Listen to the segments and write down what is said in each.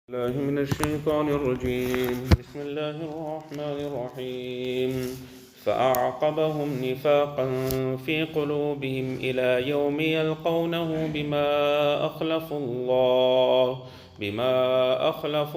الله من الشيطان الرجيم بسم الله الرحمن الرحيم فأعقبهم نفاقا في قلوبهم إلى يوم يلقونه بما أخلفوا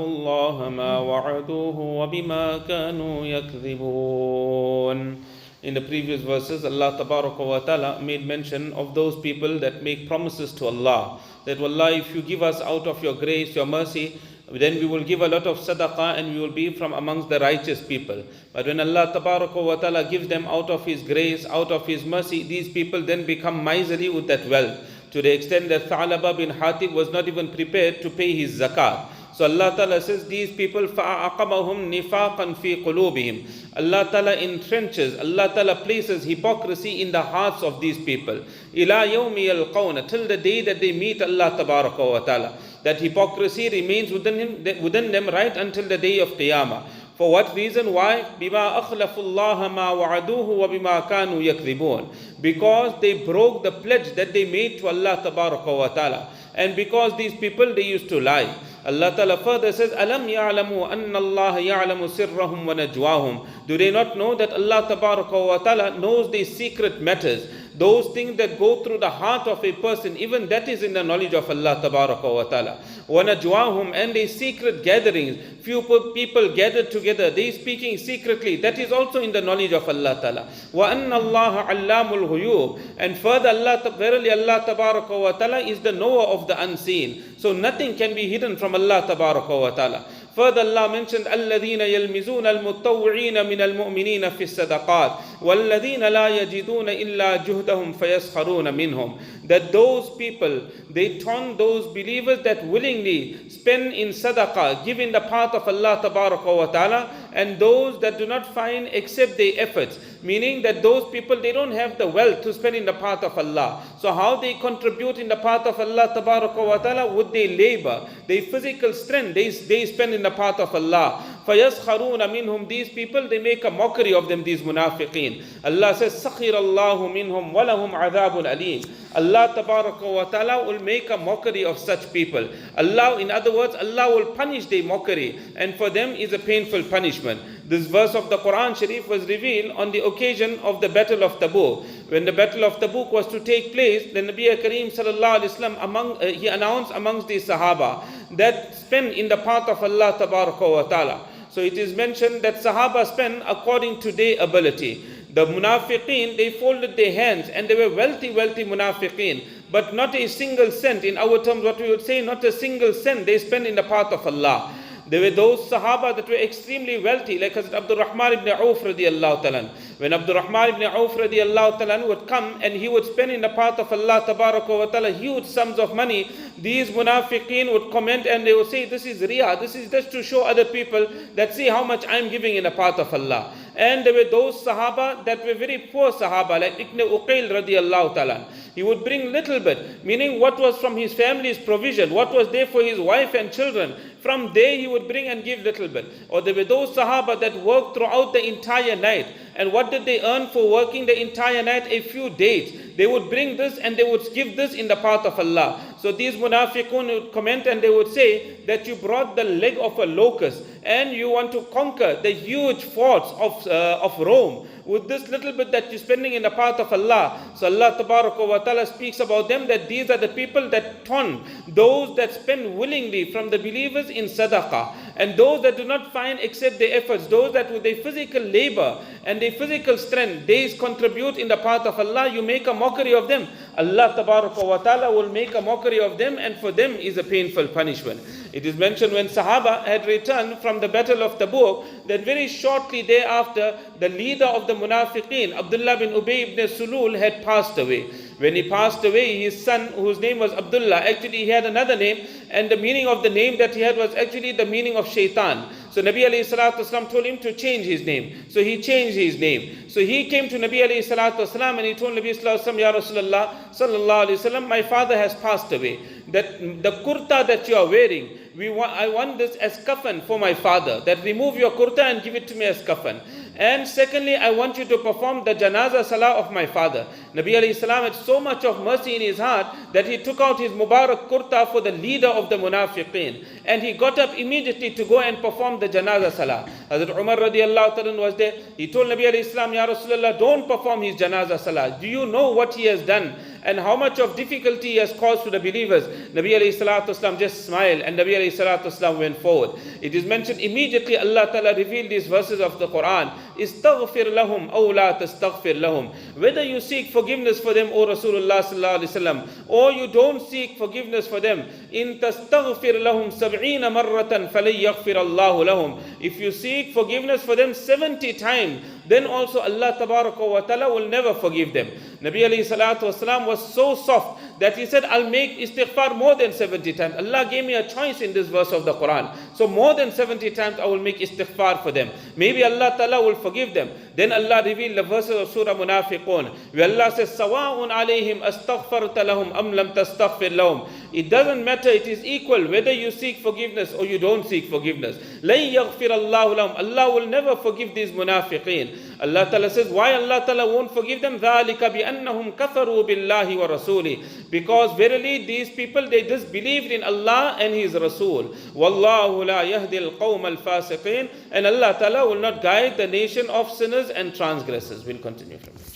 الله ما وعدوه وبما كانوا يكذبون. In the previous verses, Allah Tabaraka wa Ta'ala made mention of those people that make promises to Allah, that Allah, if you give us out of your grace, your mercy, then we will give a lot of sadaqah and we will be from amongst the righteous people. But when Allah Tabaraka wa Ta'ala gives them out of His grace, out of His mercy, these people then become miserly with that wealth, to the extent that Tha'laba bin Hatib was not even prepared to pay his zakat. So Allah Ta'ala says, these people, فَأَعْقَبَهُمْ نِفَاقًا فِي قُلُوبِهِمْ. Allah Ta'ala entrenches, Allah Ta'ala places hypocrisy in the hearts of these people. إِلَى يَوْمِ يَلْقَوْنَ, till the day that they meet Allah Tabaraka wa Ta'ala. That hypocrisy remains within them right until the day of Qiyamah. For what reason? Why? بِمَا أَخْلَفُوا اللَّهَ مَا وَعَدُوهُ وَبِمَا كَانُوا يَكْذِبُونَ. Because they broke the pledge that they made to Allah Tabaraka wa Ta'ala. And because these people, they used to lie. Allah Ta'ala further says, أَلَمْ يَعْلَمُوا أَنَّ اللَّهَ يَعْلَمُ سِرَّهُمْ وَنَجْوَاهُمْ. Do they not know that Allah Tabaraka wa Ta'ala knows these secret matters? Those things that go through the heart of a person, even that is in the knowledge of Allah Tabaraka wa Ta'ala. وَنَجْوَاهُمْ, and a secret gatherings, few people gathered together, they speaking secretly, that is also in the knowledge of Allah Ta'ala. وَأَنَّ اللَّهَ عَلَّامُ الْغُيُوبِ, and further verily Allah Tabaraka wa Ta'ala is the knower of the unseen. So nothing can be hidden from Allah Tabaraka wa Ta'ala. Further Allah mentioned, الَّذِينَ يَلْمِزُونَ الْمُتَّوِّعِينَ مِنَ الْمُؤْمِنِينَ فِي الصَّدَقَاتِ وَالَّذِينَ لَا يَجِدُونَ إِلَّا جُهْدَهُمْ فَيَسْخَرُونَ مِنْهُمْ. That those people, they taunt those believers that willingly spend in sadaqah, give in the path of Allah Tabaraka wa Ta'ala, and those that do not find except their efforts. Meaning that those people, they don't have the wealth to spend in the path of Allah. So how they contribute in the path of Allah Tabaraka wa Ta'ala? With their labor, their physical strength, they spend in the path of Allah. فَيَسْخَرُونَ مِنْهُمْ. These people, they make a mockery of them, these munafiqeen. Allah says, سَخِرَ اللَّهُ مِنْهُمْ وَلَهُمْ عَذَابٌ أَلِيمٌ. Allah Tabaraka wa Ta'ala will make a mockery of such people. Allah, in other words, Allah will punish their mockery, and for them is a painful punishment. This verse of the Quran Sharif was revealed on the occasion of the Battle of Taubah. When the Battle of Taubah was to take place, the Nabi Kareem Sallallahu Alaihi Wasallam, he announced amongst the Sahaba that spend in the path of Allah Tabaraka wa Ta'ala. So it is mentioned that Sahaba spend according to their ability. The munafiqeen, they folded their hands, and they were wealthy munafiqeen, but not a single cent. In our terms, what we would say, not a single cent they spend in the path of Allah. There were those Sahaba that were extremely wealthy, like Hazrat Abdul Rahman ibn Auf radiyallahu ta'ala. When Abdul Rahman ibn Auf radiyallahu ta'ala would come and he would spend in the path of Allah Tabaraka wa Ta'ala huge sums of money, these munafiqeen would comment and they would say, this is riyah, this is just to show other people that see how much I am giving in the path of Allah. And there were those Sahaba that were very poor Sahaba, like Ibn Uqayl radiyallahu ta'ala. He would bring little bit, meaning what was from his family's provision, what was there for his wife and children. From there he would bring and give little bit. Or there were those Sahaba that worked throughout the entire night. And what did they earn for working the entire night? A few dates. They would bring this and they would give this in the path of Allah. So these munafiqun would comment and they would say that you brought the leg of a locust and you want to conquer the huge forts of Rome with this little bit that you're spending in the path of Allah. So Allah Tabaraka wa Ta'ala speaks about them that these are the people that taunt those that spend willingly from the believers in sadaqah, and those that do not find except their efforts, those that with their physical labor and their physical strength, they contribute in the path of Allah, you make a mockery of them. Allah Tabaraka wa Ta'ala will make a mockery of them, and for them is a painful punishment. It is mentioned when Sahaba had returned from the Battle of Taubah, that very shortly thereafter, the leader of the munafiqeen, Abdullah bin Ubay ibn Sulul, had passed away. When he passed away, his son, whose name was Abdullah, actually he had another name, and the meaning of the name that he had was actually the meaning of shaitan. So Nabi alayhi salatu wasalam told him to change his name. So he changed his name. So he came to Nabi alayhi salatu wasalam and he told Nabi sallallahu alayhi wasallam, Ya Rasulullah sallallahu alayhi wasallam, my father has passed away. That the kurta that you are wearing, I want this as kafan for my father. That remove your kurta and give it to me as kafan. And secondly, I want you to perform the janazah salah of my father. Nabi alayhi salam had so much of mercy in his heart that he took out his Mubarak kurta for the leader of the munafiqeen. And he got up immediately to go and perform the janazah salah. Hazrat Umar radiallahu ta'ala was there. He told Nabi alayhi salam, Ya Rasulullah, don't perform his janazah salah. Do you know what he has done and how much of difficulty he has caused to the believers? Nabi alayhi salatu wasalam just smiled, and Nabi alayhi salatu wasalam went forward. It is mentioned immediately Allah ta'ala revealed these verses of the Quran. Istaghfir lahum aw la tastaghfir lahum. Whether you seek forgiveness for them, O Rasulullah sallallahu alaihi wasallam, or you don't seek forgiveness for them, in tastaghfir lahum sab'ina marratan falyaghfir Allahu lahum. If you seek forgiveness for them 70 times, then also Allah tabaraka wa ta'ala will never forgive them. Nabi alayhi salatu wasalam was so soft that he said, I'll make istighfar more than 70 times. Allah gave me a choice in this verse of the Quran. So more than 70 times I will make istighfar for them. Maybe Allah ta'ala will forgive them. Then Allah revealed the verses of Surah Munafiqun, where Allah says, Sawa'un alayhim astaghfarta lahum am lam tastaghfir lahum. It doesn't matter, it is equal whether you seek forgiveness or you don't seek forgiveness. Lan yaghfir Allahu lahum. Allah will never forgive these munafiqeen. Allah ta'ala says, why Allah ta'ala won't forgive them? ذَلِكَ بِأَنَّهُمْ كَفَرُوا بِاللَّهِ وَرَسُولِهِ. Because verily these people, they disbelieved in Allah and His Rasul. وَاللَّهُ لَا يَهْدِي الْقَوْمَ الْفَاسِقِينَ. And Allah ta'ala will not guide the nation of sinners and transgressors. We'll continue from here.